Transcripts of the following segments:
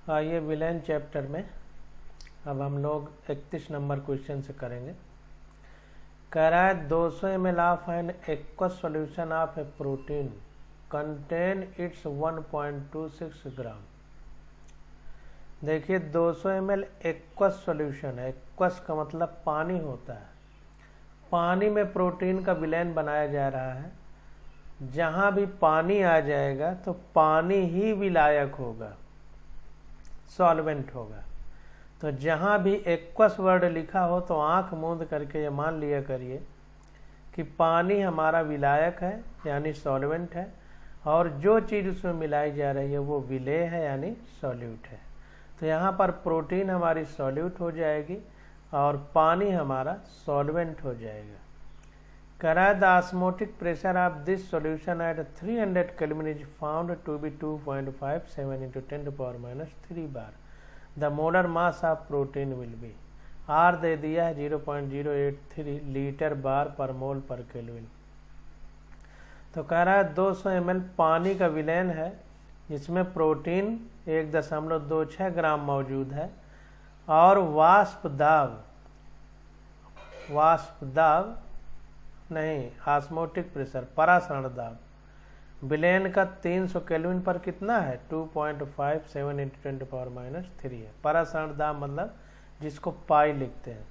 आइए villain chapter में अब हम लोग 31 नंबर क्वेश्चन से करेंगे। कह रहा है 200 ml of an aqueous solution of A protein contain it's 1.26 ग्राम। देखिए 200 ml एक्वस सॉल्यूशन है। एक्वस का मतलब पानी होता है। पानी में प्रोटीन का विलेन बनाया जा रहा है। जहाँ भी पानी आ जाएगा तो पानी ही विलायक होगा, सॉल्वेंट होगा। तो जहाँ भी एक्वस वर्ड लिखा हो तो आंख मूंद करके ये मान लिया करिए कि पानी हमारा विलायक है यानी सॉल्वेंट है, और जो चीज़ उसमें मिलाई जा रही है वो विलेय है यानी सॉल्यूट है। तो यहाँ पर प्रोटीन हमारी सॉल्यूट हो जाएगी और पानी हमारा सॉल्वेंट हो जाएगा। करा the osmotic pressure of this solution at 300 kelvin is found to be 2.57 into 10⁻³ bar. The molar mass of protein will be. R दे दिया है 0.083 लीटर बार पर मोल पर केल्विन। तो कह रहा है 200 ml पानी का विलेन है जिसमें प्रोटीन 1.26 ग्राम मौजूद है और वाष्प दाब नहीं, ऑस्मोटिक प्रेशर परासरण दाब विलेन का 300 केल्विन पर कितना है 2.57 into 10⁻³ है। परासरण दाब मतलब जिसको पाई लिखते हैं।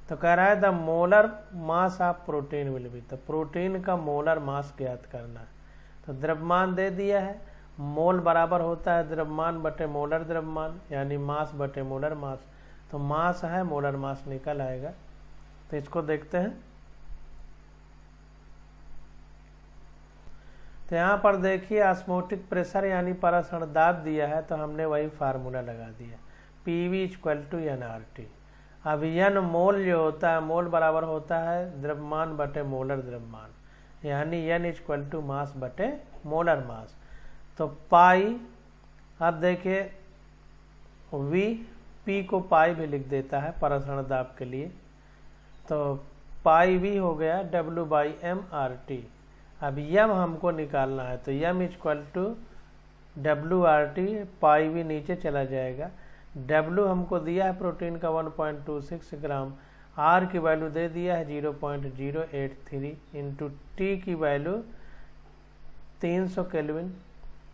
तो कह रहा है the molar mass of protein will B. तो प्रोटीन का मोलर मास ज्ञात करना है। तो द्रव्यमान दे दिया है। मोल बराबर होता है द्रव्यमान बटे मोलर द्रव्यमान यानी मास बटे मोलर मास। तो मास है, मोलर मास निकल आएगा। तो इसको देखते हैं। तो यहाँ पर देखिए ऑस्मोटिक प्रेशर यानी परासरण दाब दिया है तो हमने वही फार्मूला लगा दिया PV = NRT। अब n मोल जो होता है, मोल बराबर होता है द्रव्यमान बटे मोलर द्रव्यमान यानी n = मास बटे मोलर मास। तो पाई, अब देखिए V P को पाई भी लिख देता है परासरण दाब के लिए। तो पाई V हो गया W/mRT। अब यम हमको निकालना है तो यम = WRT, पाई भी नीचे चला जाएगा। W हमको दिया है प्रोटीन का 1.26 ग्राम, R की वैल्यू दे दिया है 0.083 इंटू T की वैल्यू 300 केल्विन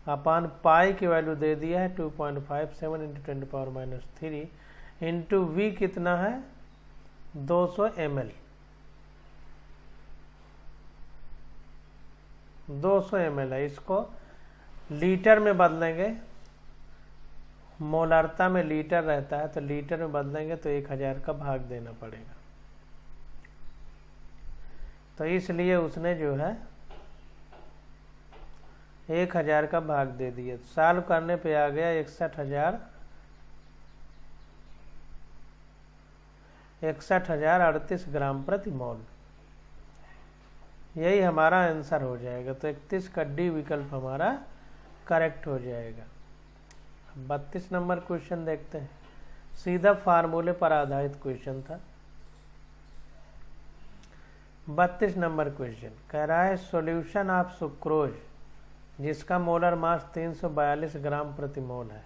अपान पाई की वैल्यू दे दिया है 2.57 into 10⁻³ इंटू V कितना है 200 ml। 200 ml है, इसको लीटर में बदलेंगे। मोलारता में लीटर रहता है तो लीटर में बदलेंगे तो 1000 का भाग देना पड़ेगा। तो इसलिए उसने जो है 1000 का भाग दे दिया। सॉल्व करने पे आ गया 61,038 ग्राम प्रति मोल। यही हमारा आंसर हो जाएगा। तो 31 का डी विकल्प हमारा करेक्ट हो जाएगा। 32 नंबर क्वेश्चन देखते हैं। सीधा फार्मूले पर आधारित क्वेश्चन था। 32 नंबर क्वेश्चन कह रहा है सॉल्यूशन ऑफ सुक्रोज जिसका मोलर मास 342 ग्राम प्रति मोल है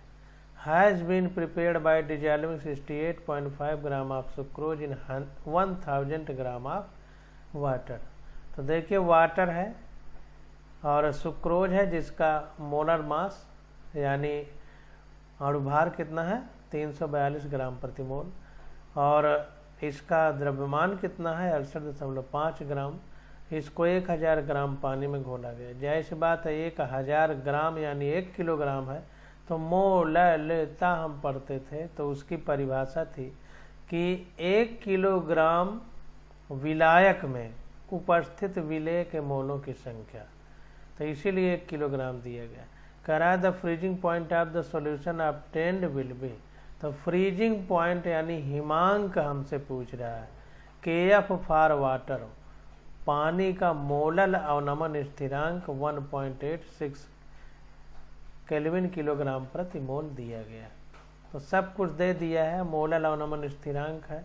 has been prepared by dissolving 68.5 gram of sucrose in 1000 gram of water. तो देखिए वाटर है और सुक्रोज है जिसका मोलर मास यानी अणुभार कितना है 342 ग्राम प्रति मोल, और इसका द्रव्यमान कितना है 68.5 ग्राम। इसको 1000 ग्राम पानी में घोला गया। जाहिर बात है 1000 ग्राम यानी 1 किलोग्राम है। तो मोलता हम पढ़ते थे तो उसकी परिभाषा थी कि 1 किलोग्राम विलायक में उपस्थित विलेय के मोलों की संख्या। तो इसीलिए 1 किलोग्राम दिया गया। करा the freezing point of the solution obtained will be. तो फ्रीजिंग पॉइंट यानी हिमांक हमसे पूछ रहा है। KF फॉर वाटर, पानी का मोलल अवनमन स्थिरांक 1.86 केल्विन किलोग्राम प्रति मोल दिया गया। तो सब कुछ दे दिया है। मोलल अवनमन स्थिरांक है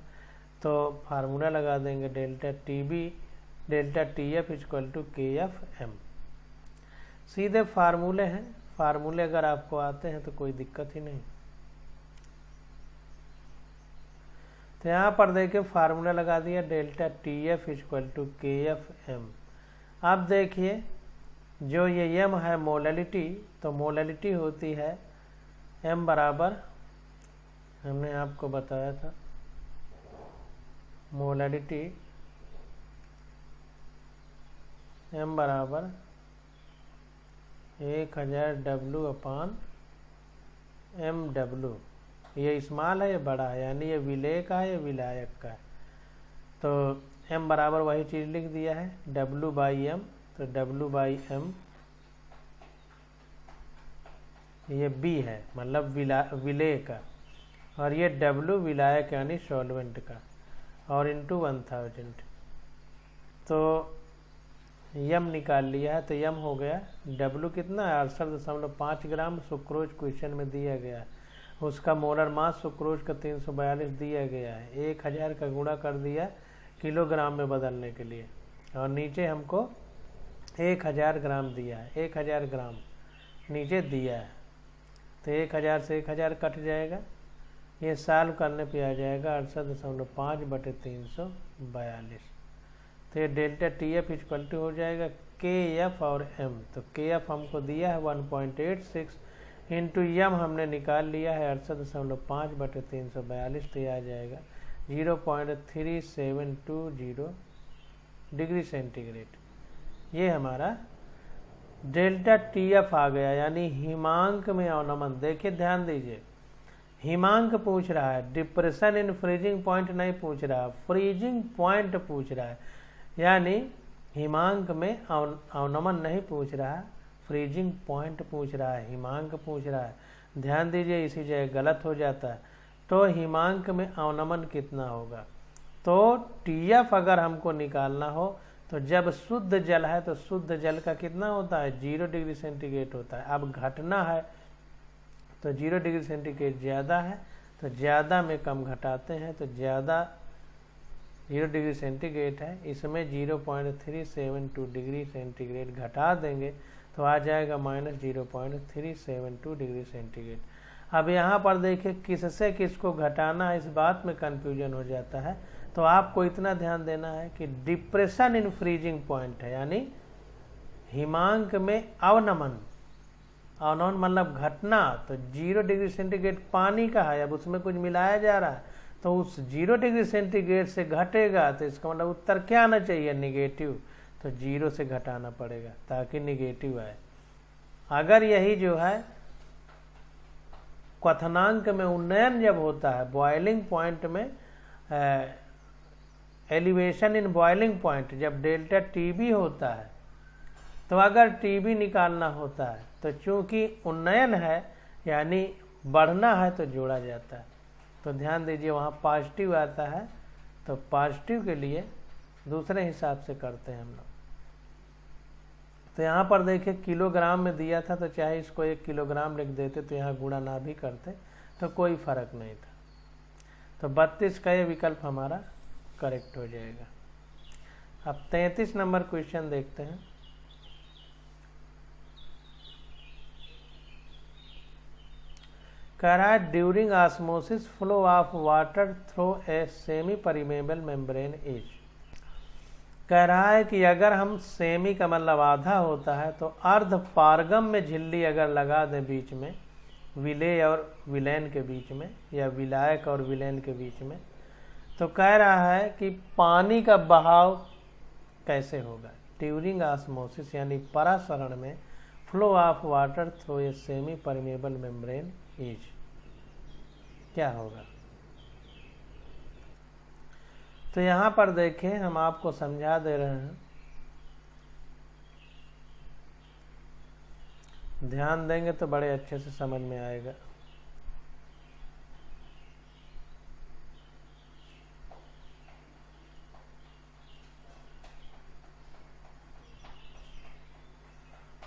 तो फार्मूला लगा देंगे डेल्टा TF = KFM। सीधे फार्मूले हैं। फार्मूले अगर आपको आते हैं तो कोई दिक्कत ही नहीं। तो यहाँ पर देखिए फार्मूला लगा दिया delta T F equal to K F M. अब देखिए जो ये एम है मोलैलिटी, तो मोलैलिटी होती है एम बराबर, हमने आपको बताया था मोलैलिटी एम बराबर 1000 डब्लू अपान एम डब्लू। ये स्मॉल है, ये बड़ा है, यानी ये विलेय का है, ये विलायक का है। तो एम बराबर वही चीज़ लिख दिया है डब्लू बाई एम, तो डब्लू बाई एम ये बी है, मतलब विलेय का, और ये डब्लू विलायक यानी सॉल्वेंट का, और इंटू 1000। तो यम निकाल लिया है, तो यम हो गया डब्लू कितना है 68.5 ग्राम सुक्रोज क्वेश्चन में दिया गया है। उसका मोलर मास सुक्रोज का 342 दिया गया है। 1000 का गुणा कर दिया किलोग्राम में बदलने के लिए, और नीचे हमको 1000 ग्राम दिया है, 1000 ग्राम नीचे दिया है। तो 1000 से 1000 कट जाएगा, ये सॉल्व करने पे आ जाएगा 68.5/342। तो ये delta T F equal to हो जाएगा के एफ और एम। तो के एफ हमको दिया है 1.86 इंटू एम हमने निकाल लिया है 68.5/342, तो ये आ जाएगा 0.3720 डिग्री सेंटीग्रेड। ये हमारा डेल्टा टी एफ आ गया, यानी हिमांक में अवनमन। देखिए ध्यान दीजिए, हिमांक पूछ रहा है, डिप्रेशन इन फ्रीजिंग पॉइंट नहीं पूछ रहा, फ्रीजिंग पॉइंट पूछ रहा है। यानी हिमांक में अवनमन नहीं पूछ रहा, फ्रीजिंग पॉइंट पूछ रहा है, हिमांक पूछ रहा है। ध्यान दीजिए इसी जगह गलत हो जाता है। तो हिमांक में अवनमन कितना होगा, तो टीएफ अगर हमको निकालना हो तो जब शुद्ध जल है तो शुद्ध जल का कितना होता है 0 डिग्री सेंटीग्रेड होता है। अब घटना है तो 0 डिग्री सेंटीग्रेड ज़्यादा है, तो ज़्यादा में कम घटाते हैं, तो ज़्यादा 0 डिग्री सेंटीग्रेड है, इसमें 0.372 डिग्री सेंटीग्रेड घटा देंगे तो आ जाएगा -0.372 डिग्री सेंटीग्रेड। अब यहाँ पर देखिए किससे किसको घटाना है, इस बात में कन्फ्यूजन हो जाता है। तो आपको इतना ध्यान देना है कि डिप्रेशन इन फ्रीजिंग पॉइंट है, यानी हिमांक में अवनमन, अवनमन मतलब घटना। तो 0 डिग्री सेंटीग्रेड पानी का है, अब उसमें कुछ मिलाया जा रहा है, तो उस 0 डिग्री सेंटीग्रेड से घटेगा, तो इसका मतलब उत्तर क्या आना चाहिए निगेटिव। तो 0 से घटाना पड़ेगा ताकि निगेटिव आए। अगर यही जो है क्वथनांक में उन्नयन जब होता है, बॉइलिंग पॉइंट में एलिवेशन इन बॉइलिंग पॉइंट जब डेल्टा टीबी होता है, तो अगर टीबी निकालना होता है तो चूंकि उन्नयन है यानी बढ़ना है तो जोड़ा जाता है। तो ध्यान दीजिए वहाँ पॉजिटिव आता है, तो पॉजिटिव के लिए दूसरे हिसाब से करते हैं हम लोग। तो यहाँ पर देखिए किलोग्राम में दिया था, तो चाहे इसको 1 किलोग्राम लिख देते तो यहाँ गुणा ना भी करते तो कोई फर्क नहीं था। तो 32 का ये विकल्प हमारा करेक्ट हो जाएगा। अब 33 नंबर क्वेश्चन देखते हैं। कह रहा है during osmosis flow of water through a semi permeable membrane is. कह रहा है कि अगर हम सेमी का मतलब आधा होता है, तो अर्ध पारगम में झिल्ली अगर लगा दें बीच में, विलेय और विलैन के बीच में, या विलायक और विलैन के बीच में, तो कह रहा है कि पानी का बहाव कैसे होगा ड्यूरिंग ऑस्मोसिस, यानी परासरण में flow of water through a semi permeable membrane is क्या होगा। तो यहाँ पर देखें हम आपको समझा दे रहे हैं, ध्यान देंगे तो बड़े अच्छे से समझ में आएगा।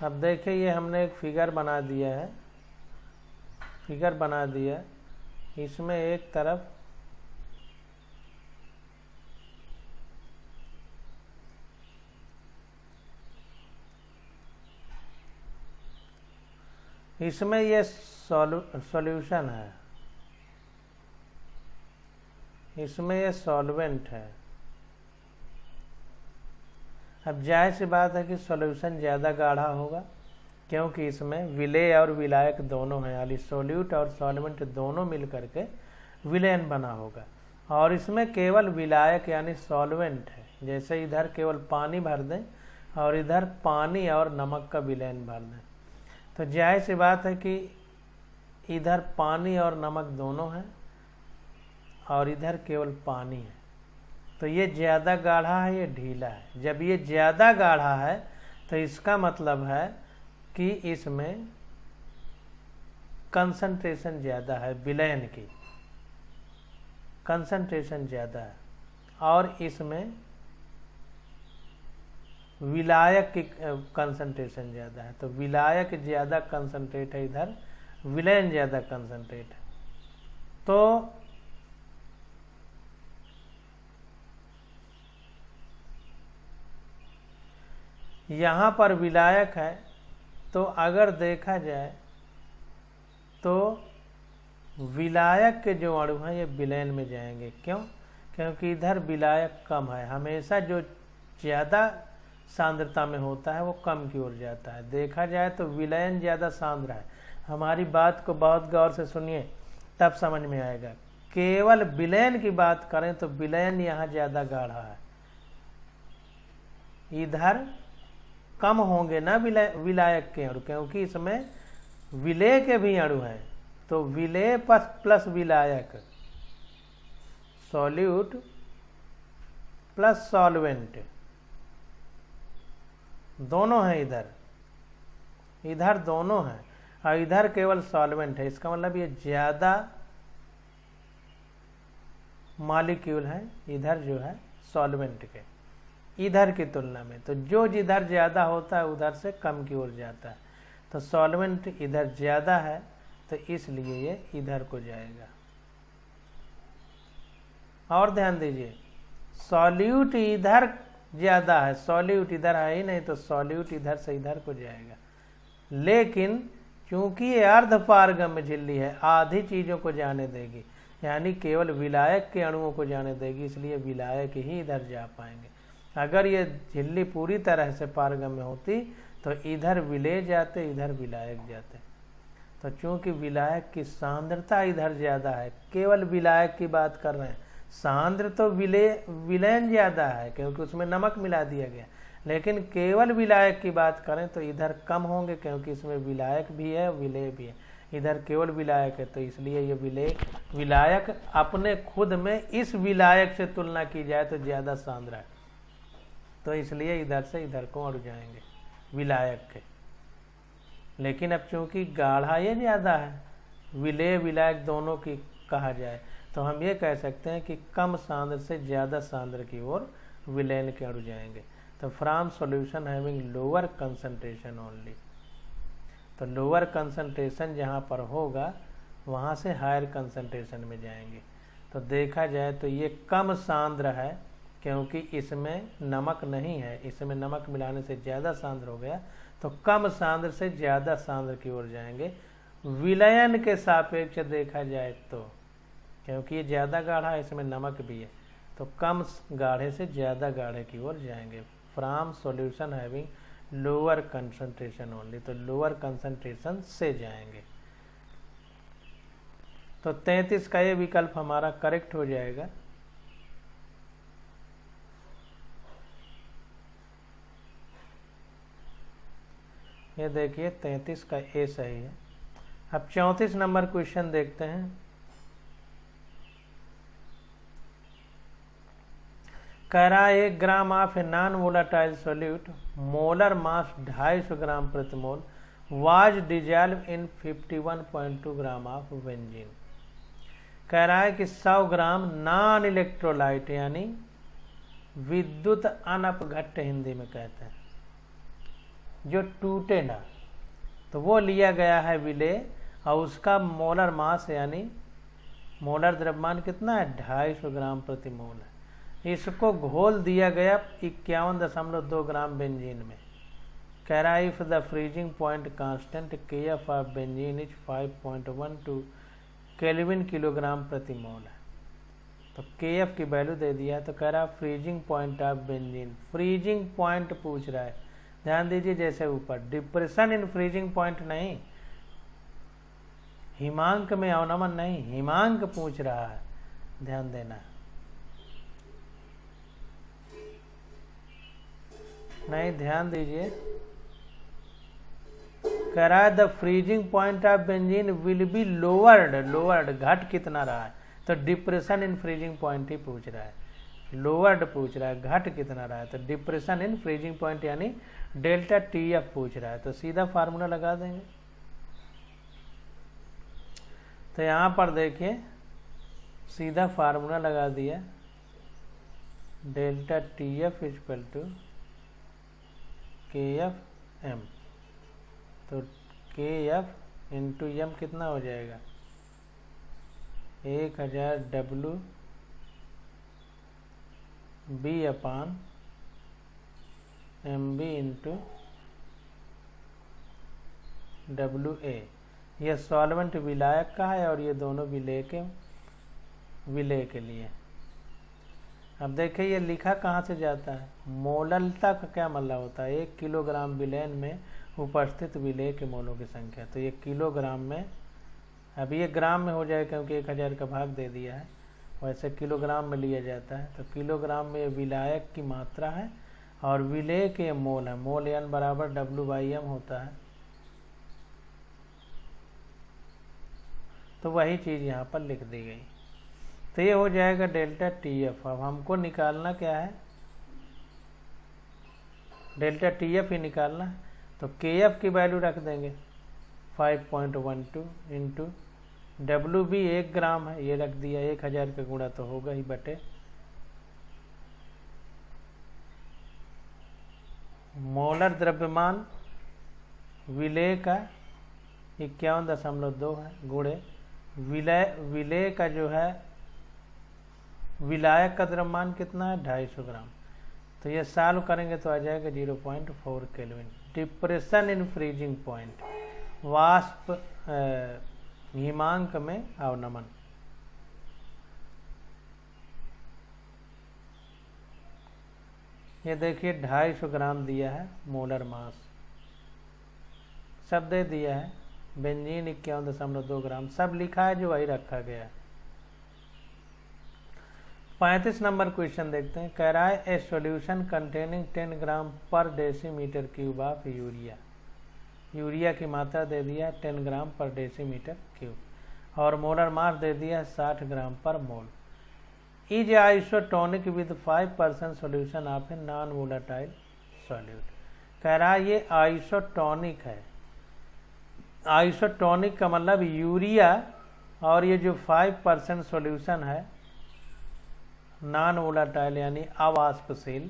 अब देखिए ये हमने एक फिगर बना दिया है, फिगर बना दिया, इसमें एक तरफ इसमें ये सॉल्यूशन है, इसमें ये सॉल्वेंट है। अब जाहिर सी बात है कि सॉल्यूशन ज़्यादा गाढ़ा होगा, क्योंकि इसमें विलेय और विलायक दोनों हैं, यानी सॉल्यूट और सॉल्वेंट दोनों मिल करके विलयन बना होगा। और इसमें केवल विलायक यानी सॉल्वेंट है, जैसे इधर केवल पानी भर दें और इधर पानी और नमक का विलयन भर दें, तो जाहिर सी बात है कि इधर पानी और नमक दोनों हैं और इधर केवल पानी है, तो ये ज़्यादा गाढ़ा है, ये ढीला है। जब ये ज़्यादा गाढ़ा है तो इसका मतलब है कि इसमें कंसंट्रेशन ज़्यादा है, विलयन की कंसंट्रेशन ज़्यादा है, और इसमें विलायक की कंसंट्रेशन ज़्यादा है। तो विलायक ज़्यादा कंसंट्रेट है, इधर विलयन ज़्यादा कंसंट्रेट है। तो यहाँ पर विलायक है, तो अगर देखा जाए तो विलायक के जो अणु हैं ये विलयन में जाएंगे। क्यों? क्योंकि इधर विलायक कम है, हमेशा जो ज़्यादा सांद्रता में होता है वो कम की ओर जाता है। देखा जाए तो विलयन ज़्यादा सांद्र है। हमारी बात को बहुत गौर से सुनिए, तब समझ में आएगा। केवल विलयन की बात करें तो विलयन यहाँ ज़्यादा गाढ़ा है, इधर कम होंगे ना विलायक के अणु, क्योंकि इसमें विलेय के भी अणु हैं। तो विलेय प्लस विलायक, सॉल्यूट प्लस सॉल्वेंट दोनों हैं, इधर दोनों हैं, और इधर केवल सॉल्वेंट है। इसका मतलब ये ज़्यादा मॉलिक्यूल है इधर जो है सॉल्वेंट के, इधर की तुलना में। तो जो जिधर ज़्यादा होता है उधर से कम की ओर जाता है। तो सॉल्वेंट इधर ज़्यादा है, तो इसलिए ये इधर को जाएगा। और ध्यान दीजिए, सॉल्यूट इधर ज़्यादा है, सॉल्यूट इधर है ही नहीं, तो सॉल्यूट इधर से इधर को जाएगा। लेकिन चूंकि ये अर्धपारगम्य झिल्ली है, आधी चीज़ों को जाने देगी, यानी केवल विलायक के अणुओं को जाने देगी, इसलिए विलायक ही इधर जा पाएंगे। अगर ये झिल्ली पूरी तरह से पारगम्य होती तो इधर विलेय जाते, इधर विलायक जाते। तो चूंकि विलायक की सांद्रता इधर ज़्यादा है, केवल विलायक की बात कर रहे हैं, सांद्र तो विलयन ज़्यादा है क्योंकि उसमें नमक मिला दिया गया, लेकिन केवल विलायक की बात करें तो इधर कम होंगे, क्योंकि इसमें विलायक भी है विलेय भी है। इधर केवल विलायक है, तो इसलिए ये विलायक अपने खुद में इस विलायक से तुलना की जाए तो ज़्यादा सांद्र है, तो इसलिए इधर से इधर को अड़ जाएंगे विलायक के। लेकिन अब चूंकि गाढ़ा ये ज़्यादा है, विलेय विलायक दोनों की कहा जाए, तो हम ये कह सकते हैं कि कम सांद्र से ज़्यादा सांद्र की ओर विलयन के अणु जाएंगे। तो from solution having lower concentration only, तो लोअर कंसंट्रेशन जहाँ पर होगा वहाँ से हायर कंसंट्रेशन में जाएंगे। तो देखा जाए तो ये कम सांद्र है, क्योंकि इसमें नमक नहीं है, इसमें नमक मिलाने से ज़्यादा सांद्र हो गया, तो कम सांद्र से ज़्यादा सांद्र की ओर जाएंगे। विलयन के सापेक्ष देखा जाए तो, क्योंकि ये ज़्यादा गाढ़ा है, इसमें नमक भी है, तो कम गाढ़े से ज़्यादा गाढ़े की ओर जाएंगे। From solution having lower concentration only, तो लोअर कंसंट्रेशन से जाएंगे। तो 33 का ये विकल्प हमारा करेक्ट हो जाएगा। ये देखिए 33 का ए सही है। अब 34 नंबर क्वेश्चन देखते हैं। कह रहा है 1 gram of a non volatile solute, molar mass 250 gram प्रति मोल, was dissolve in 51.2 gram of benzene. कह रहा है कि 100 ग्राम नॉन इलेक्ट्रोलाइट यानी विद्युत अनपघट्य हिंदी में कहते हैं, जो टूटे ना, तो वो लिया गया है विलेय, और उसका मोलर मास यानी मोलर द्रव्यमान कितना है, 250 ग्राम प्रति मोल है। इसको घोल दिया गया 51.2 ग्राम बेंजीन में। कह रहा है if the freezing point constant Kf of benzene is 5.12 kelvin kilogram प्रति मोल है। तो KF की वैल्यू दे दिया है। तो कह रहा है freezing point of benzene, freezing point पूछ रहा है। ध्यान दीजिए जैसे ऊपर डिप्रेशन इन फ्रीजिंग पॉइंट नहीं, हिमांक में अवनमन नहीं, हिमांक पूछ रहा है, ध्यान देना। नहीं, ध्यान दीजिए, कह रहा है the freezing point of benzene will be lowered, lowered घट कितना रहा है, तो डिप्रेशन इन फ्रीजिंग पॉइंट ही पूछ रहा है, लोअर्ड पूछ रहा है, घट कितना रहा है, तो डिप्रेशन इन फ्रीजिंग पॉइंट यानी डेल्टा TF पूछ रहा है। तो सीधा फार्मूला लगा देंगे। तो यहां पर देखिए सीधा फार्मूला लगा दिया, delta TF equal to KF M। तो KF इंटू M कितना हो जाएगा, 1000 W B upon MB into WA। यह सॉल्वेंट विलायक का है और ये दोनों विलेय के लिए। अब देखिए ये लिखा कहाँ से जाता है, मोललता का क्या मतलब होता है, 1 किलोग्राम विलयन में उपस्थित विलेय के मोलों की संख्या। तो ये किलोग्राम में, अब ये ग्राम में हो जाए क्योंकि 1000 का भाग दे दिया है, वैसे किलोग्राम में लिया जाता है। तो किलोग्राम में विलायक की मात्रा है और विलेय के मोल है, मोल N बराबर W/M होता है। तो वही चीज़ यहाँ पर लिख दी गई। तो ये हो जाएगा डेल्टा TF। अब हमको निकालना क्या है, डेल्टा TF ही निकालना है। तो KF की वैल्यू रख देंगे 5.12 इंटू WB 1 ग्राम है, ये रख दिया, 1000 का गुणा तो होगा ही बटे मोलर द्रव्यमान विलेय का 51.2 है, गुणे विलेय का जो है विलायक का द्रव्यमान कितना है 250 ग्राम। तो ये सॉल्व करेंगे तो आ जाएगा 0.4 kelvin. Depression in freezing point, वाष्प हिमांक में अवनमन। ये देखिए 250 ग्राम दिया है मोलर मास, सब दे दिया है, बेंजीन 51.2 ग्राम, सब लिखा है जो वही रखा गया है। 35 नंबर क्वेश्चन देखते हैं। कह रहा है ए solution containing 10 gram per decimetre cube of urea, urea की मात्रा दे दिया 10 ग्राम पर डेसीमीटर क्यूब और मोलर मास दे दिया 60 gram per mole. Is isotonic with 5% solution of a non volatile solute. कह रहा है ये आइसोटोनिक है, आइसोटोनिक का मतलब यूरिया और ये जो 5% सॉल्यूशन है नॉन वोलेटाइल यानी अवाष्पशील,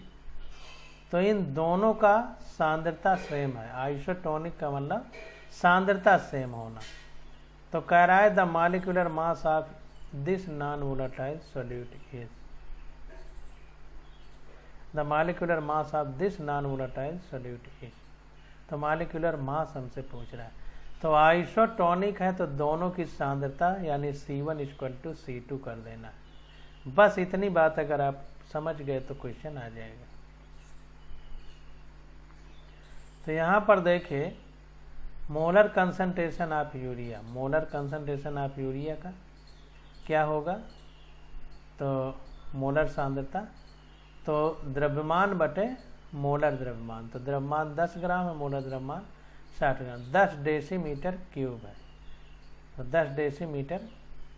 तो इन दोनों का सांद्रता सेम है। आइसोटोनिक का मतलब सांद्रता सेम होना। तो कह रहा है the molecular mass of this non volatile solute is, the molecular mass of this non volatile solute is. तो मॉलिक्यूलर मास हमसे पूछ रहा है। तो आइसोटोनिक है तो दोनों की सांद्रता यानी C1 = C2 कर देना है। बस इतनी बात अगर आप समझ गए तो क्वेश्चन आ जाएगा। तो यहाँ पर देखिए molar concentration of urea, molar concentration of urea का क्या होगा, तो मोलर सांद्रता, तो द्रव्यमान बटे मोलर द्रव्यमान, तो द्रव्यमान 10 ग्राम है, मोलर द्रव्यमान 60 ग्राम, 10 डेसीमीटर क्यूब है, तो 10 डेसीमीटर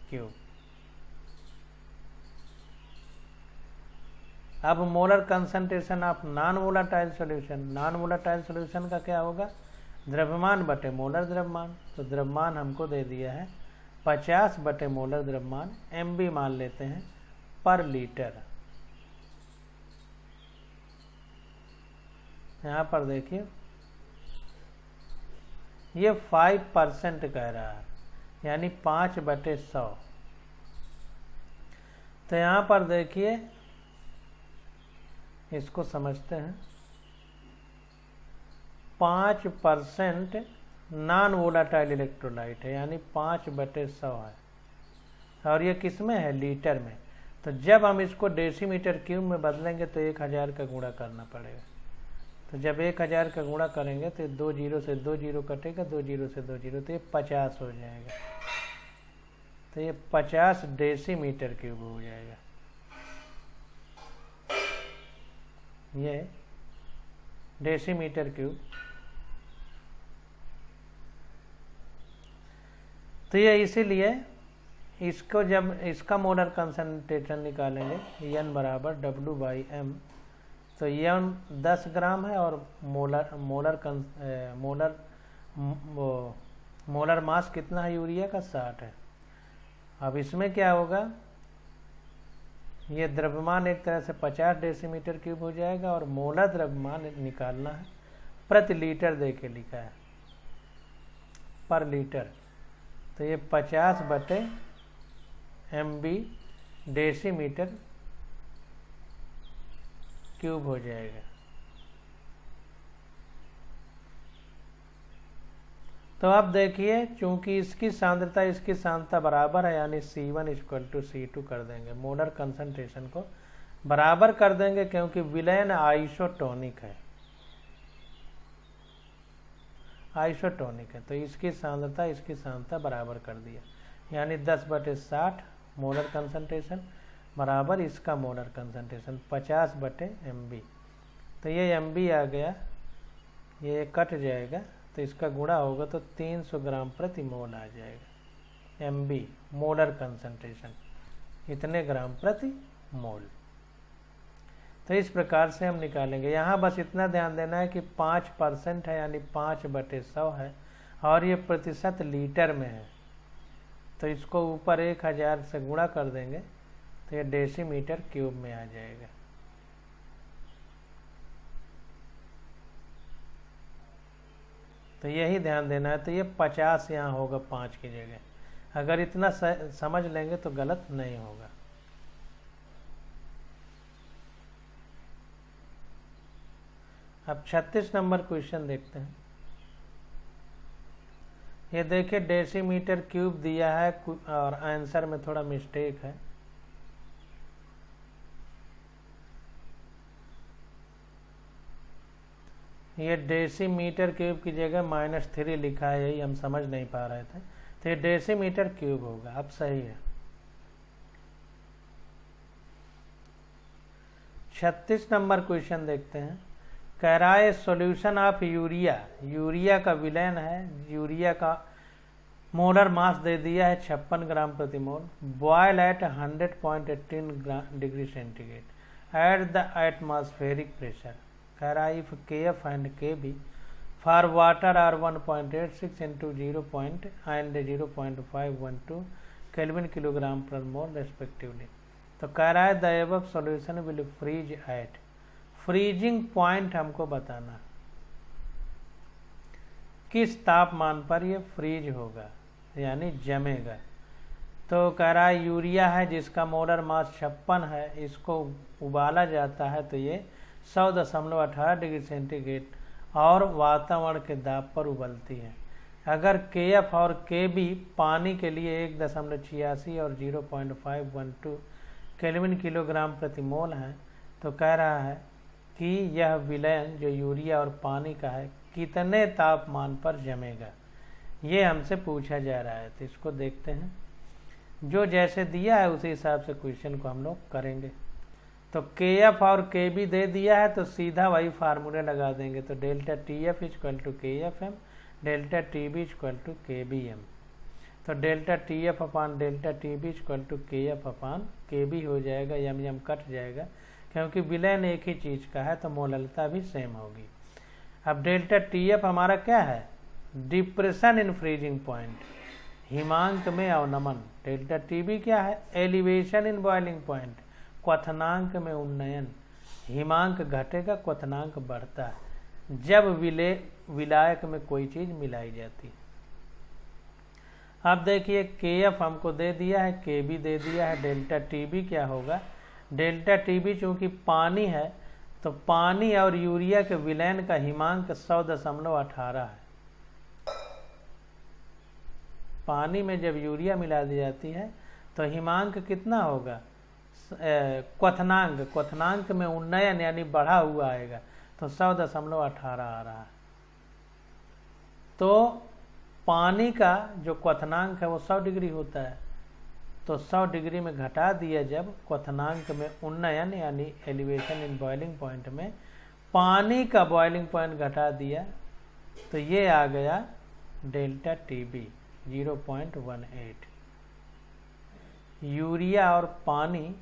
क्यूब। अब molar concentration of non volatile solution, non volatile solution का क्या होगा, द्रव्यमान बटे मोलर द्रव्यमान, तो द्रव्यमान हमको दे दिया है 50 बटे मोलर द्रव्यमान, MB मान लेते हैं पर लीटर। यहाँ पर देखिए ये 5% कह रहा है यानी 5/100। तो यहाँ पर देखिए इसको समझते हैं, 5% नॉन वोलेटाइल इलेक्ट्रोलाइट है यानी 5/100 है और ये किस में है, लीटर में। तो जब हम इसको डेसीमीटर क्यूब में बदलेंगे तो 1000 का गुणा करना पड़ेगा। तो जब 1000 का गुणा करेंगे तो 2 जीरो से 2 जीरो कटेगा, 2 जीरो से 2 जीरो, तो ये 50 हो जाएगा। तो ये 50 डेसीमीटर क्यूब हो जाएगा। ये डेसीमीटर क्यूब। तो ये इसीलिए इसको जब इसका मोलर कंसंट्रेशन निकालेंगे n बराबर W/m, तो n 10 ग्राम है और मोलर मास कितना है यूरिया का? 60 है। अब इसमें क्या होगा, ये द्रव्यमान एक तरह से 50 डेसीमीटर क्यूब हो जाएगा और मोलर द्रव्यमान निकालना है, प्रति लीटर दे के लिखा है, पर लीटर। तो ये 50/mb डेसीमीटर क्यूब हो जाएगा। तो अब देखिए, चूंकि इसकी सांद्रता बराबर है, यानी C1 = C2 कर देंगे, मोलर कंसंट्रेशन को बराबर कर देंगे, क्योंकि विलयन आइसोटोनिक है, तो इसकी सांद्रता बराबर कर दिया, यानी 10/60 मोलर कंसंट्रेशन बराबर इसका मोलर कंसंट्रेशन 50/mb। तो ये mb आ गया, ये कट जाएगा, तो इसका गुणा होगा तो 300 ग्राम प्रति मोल आ जाएगा। mb मोलर कंसंट्रेशन इतने ग्राम प्रति मोल। तो इस प्रकार से हम निकालेंगे। यहाँ बस इतना ध्यान देना है कि 5% है, यानी 5/100 है, और ये प्रतिशत लीटर में है, तो इसको ऊपर 1000 से गुणा कर देंगे तो ये डेसीमीटर क्यूब में आ जाएगा। तो यही ध्यान देना है। तो ये 50 यहाँ होगा 5 की जगह। अगर इतना समझ लेंगे तो गलत नहीं होगा। अब 36 नंबर क्वेश्चन देखते हैं। ये देखिए डेसीमीटर क्यूब दिया है और आंसर में थोड़ा मिस्टेक है। ये डेसीमीटर क्यूब की जगह -3 लिखा है, यही हम समझ नहीं पा रहे थे। तो ये डेसीमीटर क्यूब होगा। अब सही है। 36 नंबर क्वेश्चन देखते हैं। कह रहा है सॉल्यूशन ऑफ यूरिया का विलयन है। यूरिया का मोलर मास दे दिया है 56 ग्राम प्रति mole. Boil at 100.18 degree centigrade at the atmospheric pressure. कह रहा है if KF and KB for water are 1.86 into 0. and 0.512 kelvin kilogram per mole respectively. तो कह रहा है the above solution will freeze at. Freezing point हमको बताना, किस तापमान पर ये फ्रीज होगा, यानी जमेगा। तो कह रहा है यूरिया है जिसका मोलर मास 56 है, इसको उबाला जाता है तो ये 100.18 डिग्री सेंटीग्रेड और वातावरण के दाब पर उबलती है। अगर KF और KB पानी के लिए 1.86 और 0.512 केल्विन किलोग्राम प्रति मोल है, तो कह रहा है कि यह विलयन जो यूरिया और पानी का है कितने तापमान पर जमेगा, ये हमसे पूछा जा रहा है। तो इसको देखते हैं, जो जैसे दिया है उसी हिसाब से क्वेश्चन को हम लोग करेंगे। तो KF और KB दे दिया है तो सीधा वही फार्मूले लगा देंगे। तो delta TF = KFM, delta TB = KBM। तो डेल्टा TF अपान डेल्टा TB = KF अपान KB हो जाएगा। यम कट जाएगा, क्योंकि विलयन एक ही चीज का है तो मोललता भी सेम होगी। अब डेल्टा TF हमारा क्या है? डिप्रेशन इन फ्रीजिंग पॉइंट, हिमांक में अवनमन। डेल्टा TB क्या है? एलिवेशन इन बॉइलिंग पॉइंट, क्वथनांक में उन्नयन। हिमांक घटेगा, क्वथनांक बढ़ता है जब विलायक में कोई चीज मिलाई जाती है। अब देखिए KF हमको दे दिया है, KB दे दिया है, डेल्टा TB क्या होगा? डेल्टा TB चूंकि पानी है तो पानी और यूरिया के विलयन का हिमांक 100.18 है। पानी में जब यूरिया मिला दी जाती है तो हिमांक कितना होगा? क्वथनांक में उन्नयन यानी बढ़ा हुआ आएगा तो 100.18 आ रहा है। तो पानी का जो क्वथनांक है वो 100 डिग्री होता है, तो 100 डिग्री में घटा दिया जब क्वथनांक में उन्नयन यानी एलिवेशन इन बॉइलिंग पॉइंट में पानी का बॉइलिंग पॉइंट घटा दिया तो ये आ गया डेल्टा टीबी 0.18। यूरिया और पानी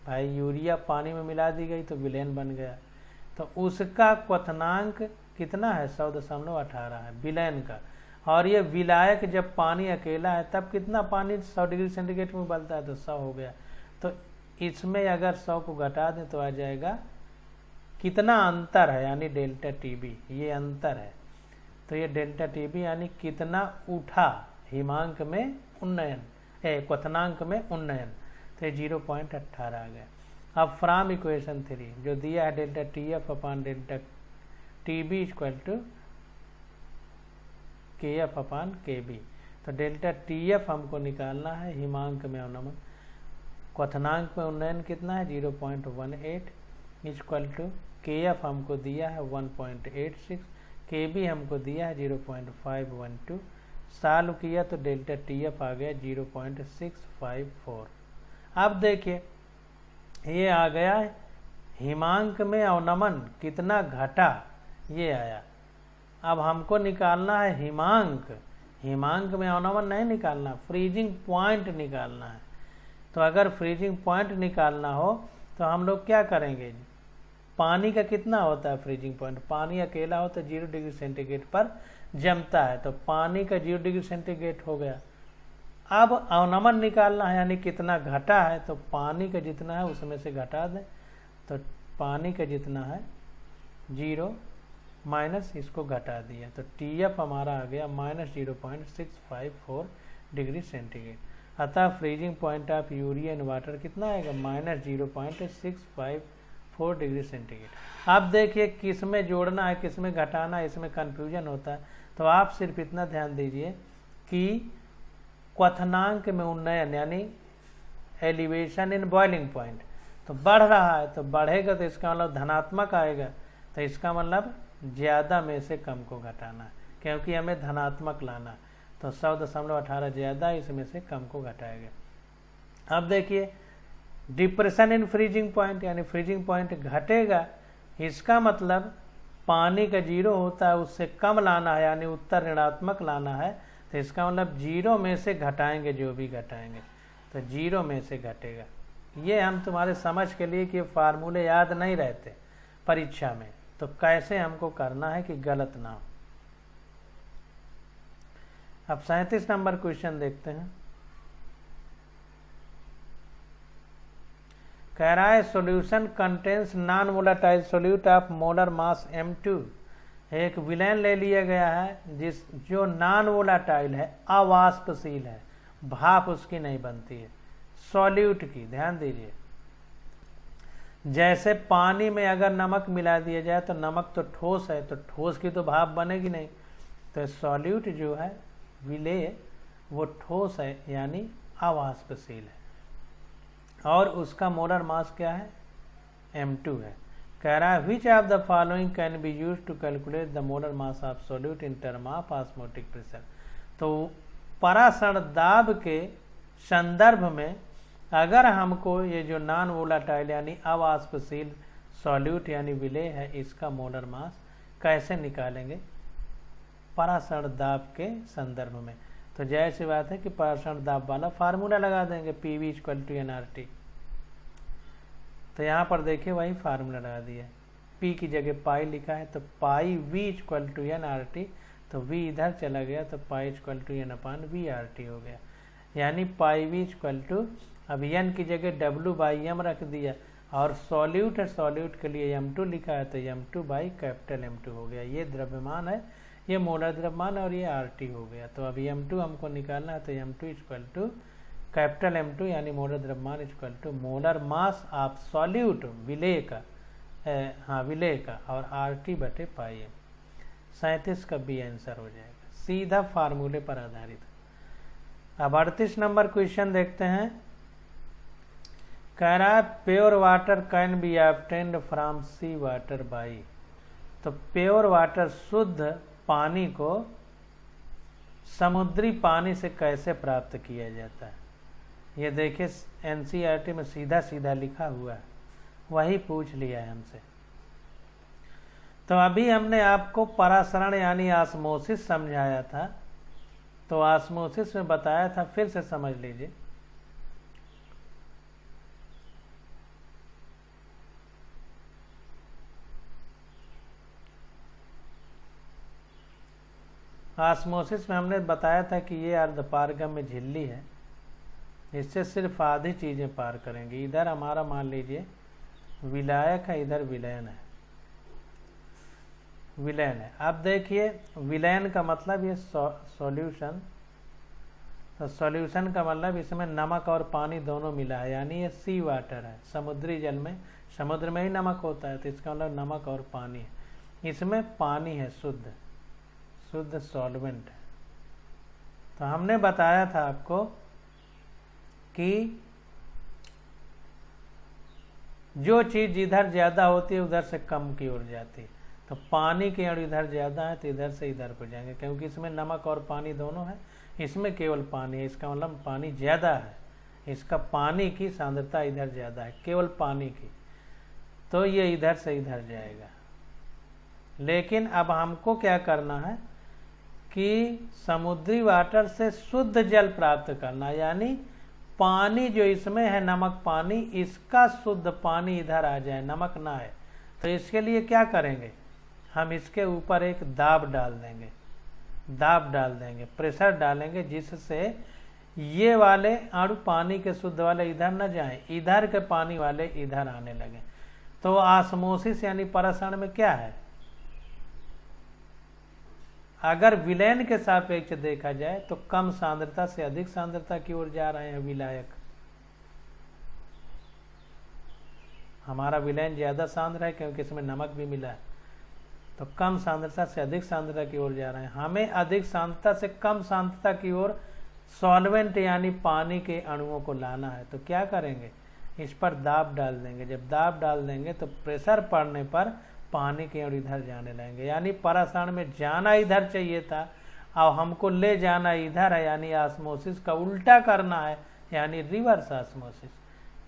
भाई यूरिया पानी में मिला दी गई तो विलेन बन गया, तो उसका क्वथनांक कितना है 100.18 है विलेन का। और ये विलायक जब पानी अकेला है तब कितना पानी 100 डिग्री सेंटीग्रेड में उबलता है तो 100 हो गया। तो इसमें अगर 100 को घटा दें तो आ जाएगा कितना अंतर है यानी डेल्टा टीबी, ये अंतर है। तो ये डेल्टा टीबी यानी कितना उठा हिमांक में उन्नयन क्वथनांक में उन्नयन, तो 0.18 आ गया। अब फ्रॉम इक्वेशन 3 जो दिया है delta T F upon delta T B equal to K F upon K B, तो डेल्टा टी एफ हमको निकालना है हिमांक में अवनमन, क्वथनांक में उन्नयन कितना है 0.18 इक्वल टू के एफ हमको दिया है 1.86, के बी हमको दिया है 0.512, सॉल्व किया तो डेल्टा टी एफ आ गया 0.654। अब देखिए ये आ गया हिमांक में अवनमन कितना घटा, ये आया। अब हमको निकालना है हिमांक में अवनमन नहीं निकालना, फ्रीजिंग पॉइंट निकालना है। तो अगर फ्रीजिंग पॉइंट निकालना हो तो हम लोग क्या करेंगे, पानी का कितना होता है फ्रीजिंग पॉइंट, पानी अकेला हो तो 0 डिग्री सेंटीग्रेड पर जमता है, तो पानी का 0 डिग्री सेंटीग्रेड हो गया। अब अवनमन निकालना है यानी कितना घटा है, तो पानी का जितना है उसमें से घटा दें, तो पानी का जितना है 0 माइनस इसको घटा दिया तो टी एफ हमारा आ गया -0.654 डिग्री सेंटीग्रेड। अतः freezing point of urea in water कितना आएगा -0.654 डिग्री सेंटीग्रेड। अब देखिए किस में जोड़ना है किस में घटाना है, इसमें कन्फ्यूजन होता है। तो आप सिर्फ इतना ध्यान दीजिए कि क्वथनांक में उन्नयन यानी एलिवेशन इन बॉइलिंग पॉइंट तो बढ़ रहा है, तो बढ़ेगा तो इसका मतलब धनात्मक आएगा, तो इसका मतलब ज़्यादा में से कम को घटाना, क्योंकि हमें धनात्मक लाना, तो 100.18 ज़्यादा इसमें से कम को घटाएगा। अब देखिए डिप्रेशन इन फ्रीजिंग पॉइंट यानी फ्रीजिंग पॉइंट घटेगा, इसका मतलब पानी का 0 होता है उससे कम लाना है यानी उत्तर ऋणात्मक लाना है, तो इसका मतलब 0 में से घटाएंगे, जो भी घटाएंगे तो 0 में से घटेगा। ये हम तुम्हारे समझ के लिए कि फार्मूले याद नहीं रहते परीक्षा में, तो कैसे हमको करना है कि गलत ना हो। अब 37 नंबर क्वेश्चन देखते हैं। कह रहा है solution contains non volatile solute of molar mass m2। एक विलेन ले लिया गया है जो नॉन वोलेटाइल है, अवाष्पशील है, भाप उसकी नहीं बनती है, सॉल्यूट की। ध्यान दीजिए जैसे पानी में अगर नमक मिला दिया जाए तो नमक तो ठोस है, तो ठोस की तो भाप बनेगी नहीं, तो सॉल्यूट जो है विलेय वो ठोस है यानी अवाष्पशील है, और उसका मोलर मास क्या है m2 है। कह रहा है which of the following can be use to calculate the molar mass of solute in term of osmotic pressure. तो परासरण दाब के संदर्भ में अगर हमको ये जो नॉन वोलेटाइल यानी अवाष्पशील सॉल्यूट यानी विलेय है इसका मोलर मास कैसे निकालेंगे परासरण दाब के संदर्भ में, तो जैसी बात है कि परासरण दाब वाला फार्मूला लगा देंगे PV = nRT। तो यहाँ पर देखिए वही फार्मूला लगा दिया, P की जगह पाई लिखा है तो पाई V = nRT, तो V इधर चला गया तो पाई = n/VRT हो गया, यानी पाई V = अब n की जगह W/m रख दिया, और सॉल्यूट है सॉल्यूट के लिए m2 लिखा है तो m2/M2 हो गया। ये द्रव्यमान है, ये मोलर द्रव्यमान और ये RT हो गया। तो अब m2 हमको निकालना है तो m2 = M2 यानी मोलर द्रव्यमान = मोलर मास ऑफ सॉल्यूट विलेय का, विलेय का, और RT/πm। 37 का B आंसर हो जाएगा, सीधा फार्मूले पर आधारित। अब 38 नंबर क्वेश्चन देखते हैं। कह रहा है pure water can be obtained from sea water by. तो प्योर वाटर शुद्ध पानी को समुद्री पानी से कैसे प्राप्त किया जाता है? ये देखिए एनसीईआरटी में सीधा सीधा लिखा हुआ है, वही पूछ लिया है हमसे। तो अभी हमने आपको परासरण यानी ऑस्मोसिस समझाया था, तो ऑस्मोसिस में बताया था, फिर से समझ लीजिए। ऑस्मोसिस में हमने बताया था कि ये अर्धपारगम्य झिल्ली है, इससे सिर्फ आधी चीजें पार करेंगी। इधर हमारा मान लीजिए विलायक है, इधर विलयन है, विलयन है। अब देखिए विलयन का मतलब ये सॉल्यूशन, तो सॉल्यूशन का मतलब इसमें नमक और पानी दोनों मिला है, यानी ये सी वाटर है। समुद्री जल में, समुद्र में ही नमक होता है, तो इसका मतलब नमक और पानी है। इसमें पानी है, शुद्ध शुद्ध सॉल्वेंट है। तो हमने बताया था आपको कि जो चीज इधर ज्यादा होती है उधर से कम की ओर जाती है। तो पानी के अणु इधर ज्यादा है तो इधर से इधर को जाएंगे, क्योंकि इसमें नमक और पानी दोनों है, इसमें केवल पानी है। इसका मतलब पानी ज्यादा है, इसका पानी की सांद्रता इधर ज्यादा है, केवल पानी की, तो ये इधर से इधर जाएगा। लेकिन अब हमको क्या करना है कि समुद्री वाटर से शुद्ध जल प्राप्त करना, यानी पानी जो इसमें है नमक पानी, इसका शुद्ध पानी इधर आ जाए, नमक ना है। तो इसके लिए क्या करेंगे, हम इसके ऊपर एक दाब डाल देंगे, दाब डाल देंगे, प्रेशर डालेंगे, जिससे ये वाले अणु पानी के शुद्ध वाले इधर न जाएं, इधर के पानी वाले इधर आने लगे। तो ऑस्मोसिस यानी परासरण में क्या है, अगर विलयन के सापेक्ष देखा जाए तो कम सांद्रता से अधिक सांद्रता की ओर जा रहे हैं विलायक। हमारा विलयन ज्यादा सांद्र है क्योंकि इसमें नमक भी मिला है, तो कम सांद्रता से अधिक सांद्रता की ओर जा रहे हैं। हमें अधिक सांद्रता से कम सांद्रता की ओर सॉल्वेंट यानी पानी के अणुओं को लाना है। तो क्या करेंगे, इस पर दाब डाल देंगे। जब दाब डाल देंगे तो प्रेशर पड़ने पर पानी के अणु इधर जाने लगेंगे, यानी परासरण में जाना इधर चाहिए था, अब हमको ले जाना इधर है, यानी ऑस्मोसिस का उल्टा करना है, यानी रिवर्स ऑस्मोसिस।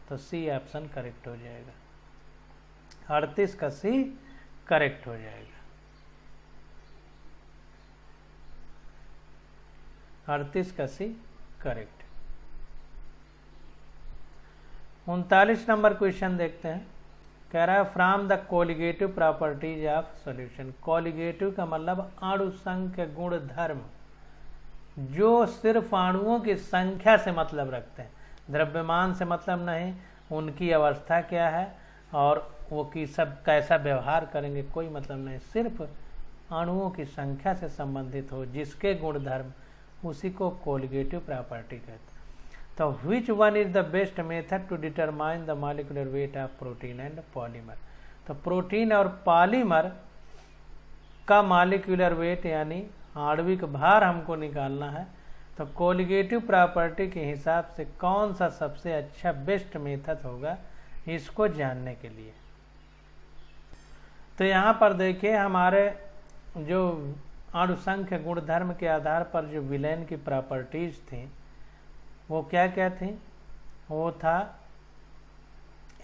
तो सी ऑप्शन करेक्ट हो जाएगा, 38 का सी करेक्ट हो जाएगा। 38 का सी करेक्ट। 39 नंबर क्वेश्चन देखते हैं। कह रहा है from the colligative properties of solution. Colligative का मतलब अणु संख्य गुण धर्म, जो सिर्फ अणुओं की संख्या से मतलब रखते हैं, द्रव्यमान से मतलब नहीं, उनकी अवस्था क्या है और वो की सब कैसा व्यवहार करेंगे, कोई मतलब नहीं, सिर्फ अणुओं की संख्या से संबंधित हो जिसके गुण धर्म, उसी को कोलिगेटिव प्रॉपर्टी कहते हैं। तो which one is the best method to determine the molecular weight of protein and polymer? तो प्रोटीन और पॉलीमर का मॉलिक्यूलर वेट यानी आणविक भार हमको निकालना है। तो कोलिगेटिव प्रॉपर्टी के हिसाब से कौन सा सबसे अच्छा बेस्ट मेथड होगा इसको जानने के लिए। तो यहाँ पर देखिए हमारे जो अणु संख्य गुणधर्म के आधार पर जो विलयन की प्रॉपर्टीज थी वो क्या क्या थी, वो था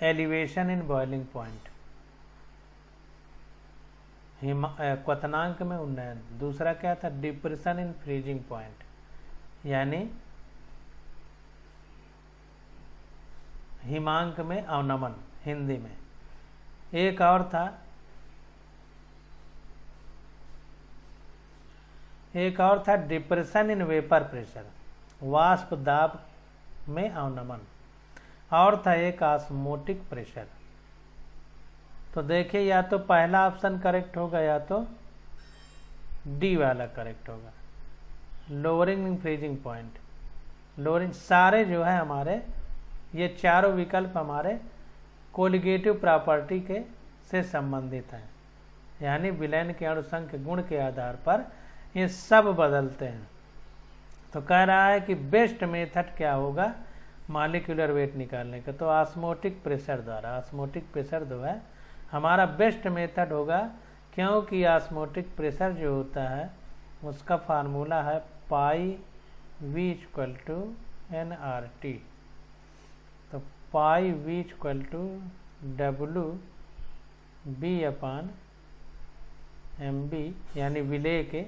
एलिवेशन इन बॉइलिंग पॉइंट, क्वथनांक में उन्नयन। दूसरा क्या था, डिप्रेशन इन फ्रीजिंग पॉइंट, यानी हिमांक में अवनमन हिंदी में। एक और था, डिप्रेशन इन वेपर प्रेशर, वाष्प दाब में अवनमन। और था एक ऑस्मोटिक प्रेशर। तो देखिए या तो पहला ऑप्शन करेक्ट होगा या तो डी वाला करेक्ट होगा, lowering in freezing point. Lowering सारे जो है हमारे ये चारों विकल्प हमारे कोलिगेटिव प्रॉपर्टी के से संबंधित हैं, यानी विलयन के अणुसंख्य गुण के आधार पर ये सब बदलते हैं। तो कह रहा है कि बेस्ट मेथड क्या होगा मॉलिक्यूलर वेट निकालने का, तो ऑस्मोटिक प्रेशर द्वारा। ऑस्मोटिक प्रेशर जो है हमारा बेस्ट मेथड होगा, क्योंकि ऑस्मोटिक प्रेशर जो होता है उसका फार्मूला है pi V equal to N R T. तो pi V equal to W B upon M B, यानी विले के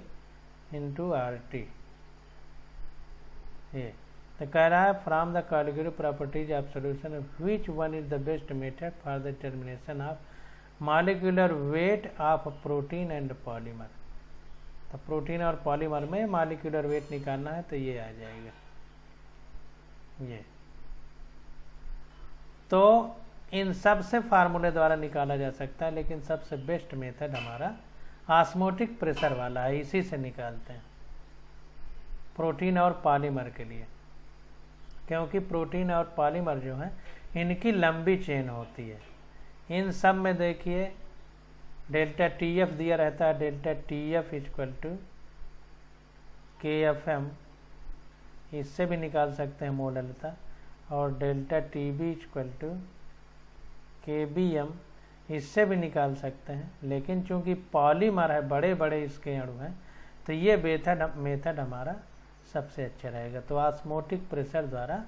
इंटू आर टी। ये तो कह रहा है from the category properties of solution which one is the best method for the determination of molecular weight of protein and polymer. तो protein और पॉलीमर में मॉलिक्यूलर वेट निकालना है तो ये आ जाएगा ये। तो इन सब से फार्मूले द्वारा निकाला जा सकता है, लेकिन सबसे बेस्ट मेथड हमारा ऑस्मोटिक प्रेशर वाला है, इसी से निकालते हैं प्रोटीन और पॉलीमर के लिए, क्योंकि प्रोटीन और पॉलीमर जो है इनकी लंबी चेन होती है। इन सब में देखिए डेल्टा टी एफ दिया रहता है, delta T F equal to K F M, इससे भी निकाल सकते हैं मोललता, और delta T B equal to K B M, इससे भी निकाल सकते हैं। लेकिन चूंकि पॉलीमर है, बड़े बड़े इसके अणु हैं, तो ये मेथड हमारा सबसे अच्छा रहेगा। तो ऑस्मोटिक प्रेशर द्वारा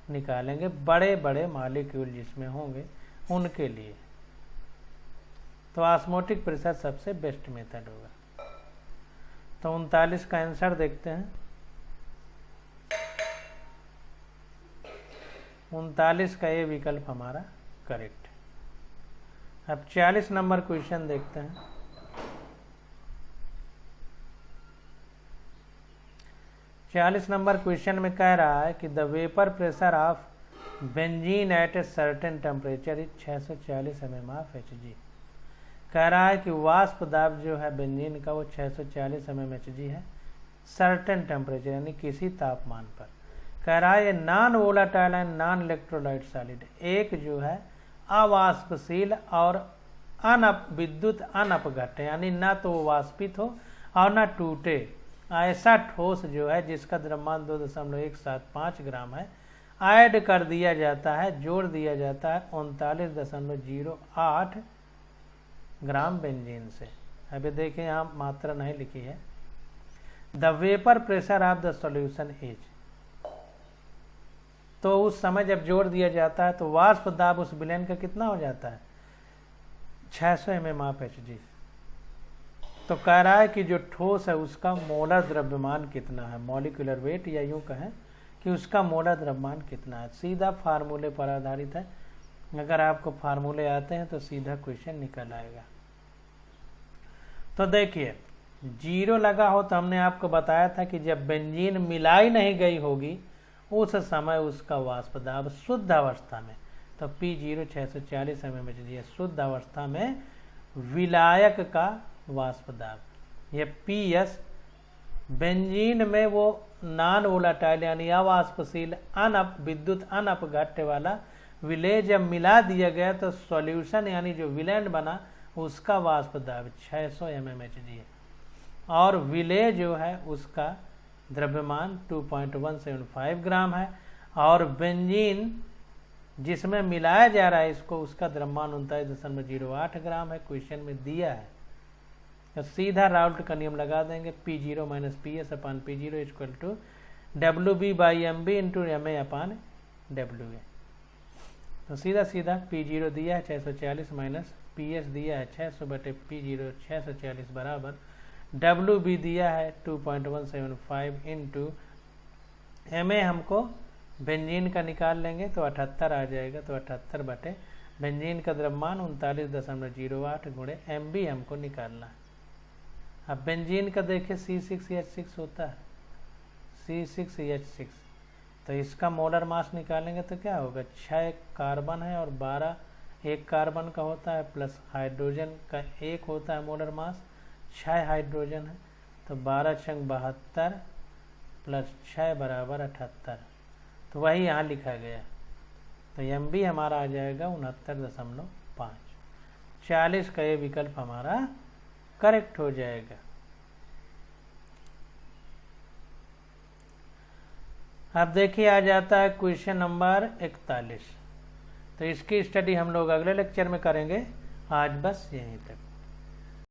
निकालेंगे बड़े बड़े मॉलिक्यूल जिसमें होंगे उनके लिए। तो ऑस्मोटिक प्रेशर सबसे बेस्ट मेथड होगा। तो 39 का आंसर देखते हैं। 39 का ये विकल्प हमारा करेक्ट है। अब 40 नंबर क्वेश्चन देखते हैं। 40 नंबर क्वेश्चन में कह रहा है कि the vapour pressure of benzene at a certain temperature is 640 mm of Hg। कह रहा है कि वाष्प दाब जो है बेंजीन का वो 640 mm Hg है सर्टेन टेम्परेचर, यानी किसी तापमान पर। कह रहा है ये non volatile and non electrolyte solid, एक जो है अवाष्पशील और विद्युत अनपघट, यानी ना तो वो वाष्पित हो और ना टूटे, ऐसा ठोस जो है जिसका द्रव्यमान 2.175 ग्राम है, ऐड कर दिया जाता है, जोड़ दिया जाता है 39.08 ग्राम बेंजीन से। अभी देखिए यहाँ मात्रा नहीं लिखी है। The vapour pressure of the solution is, तो उस समय जब जोड़ दिया जाता है तो वाष्प दाब उस विलयन का कितना हो जाता है 600 mm ऑफ Hg। तो कह रहा है कि जो ठोस है उसका मोलर द्रव्यमान कितना है, मॉलिक्यूलर वेट, या यूं कहें कि उसका मोलर द्रव्यमान कितना है। सीधा फार्मूले पर आधारित है, अगर आपको फार्मूले आते हैं तो सीधा क्वेश्चन निकल आएगा। तो देखिए 0 लगा हो तो हमने आपको बताया था कि जब बेंजीन मिलाई नहीं गई होगी उस समय उसका वाष्प दाब शुद्ध अवस्था में, तो P0 640 mm Hg शुद्ध अवस्था में विलायक का वाष्प दाब। ये PS बेंजीन में वो नॉन वोलाटाइल यानी अवाष्पशील विद्युत अनपघट्ट वाला विलेय जब मिला दिया गया तो सॉल्यूशन यानी जो विलैंड बना उसका वाष्प दाब 600 mm Hg है, और विलेय जो है उसका द्रव्यमान 2.175 ग्राम है, और बेंजीन जिसमें मिलाया जा रहा है इसको उसका द्रव्यमान 39.08 ग्राम है, क्वेश्चन में दिया है। तो सीधा राउल्ट का नियम लगा देंगे, P0 minus PS upon P0 equal to WB by MB into MA upon WA। तो सीधा सीधा P0 दिया है 640 माइनस PS दिया है 600 बटे P0 640 बराबर WB दिया है 2.175 इंटू MA हमको बेंजीन का निकाल लेंगे तो 78 आ जाएगा, तो 78 बटे बेंजीन का द्रव्यमान 39.08 गुणे MB हमको निकालना है। अब बेंजीन का देखिए C6H6 होता है, C6H6, तो इसका मोलर मास निकालेंगे तो क्या होगा 6 कार्बन है और 12 एक कार्बन का होता है प्लस हाइड्रोजन का 1 होता है मोलर मास, 6 हाइड्रोजन है, तो 12 छंग 72 प्लस 6 बराबर 78, तो वही यहाँ लिखा गया। तो MB हमारा आ जाएगा 69.5। 40 का ये विकल्प हमारा करेक्ट हो जाएगा। अब देखिए आ जाता है क्वेश्चन नंबर 41। तो इसकी स्टडी हम लोग अगले लेक्चर में करेंगे। आज बस यहीं तक।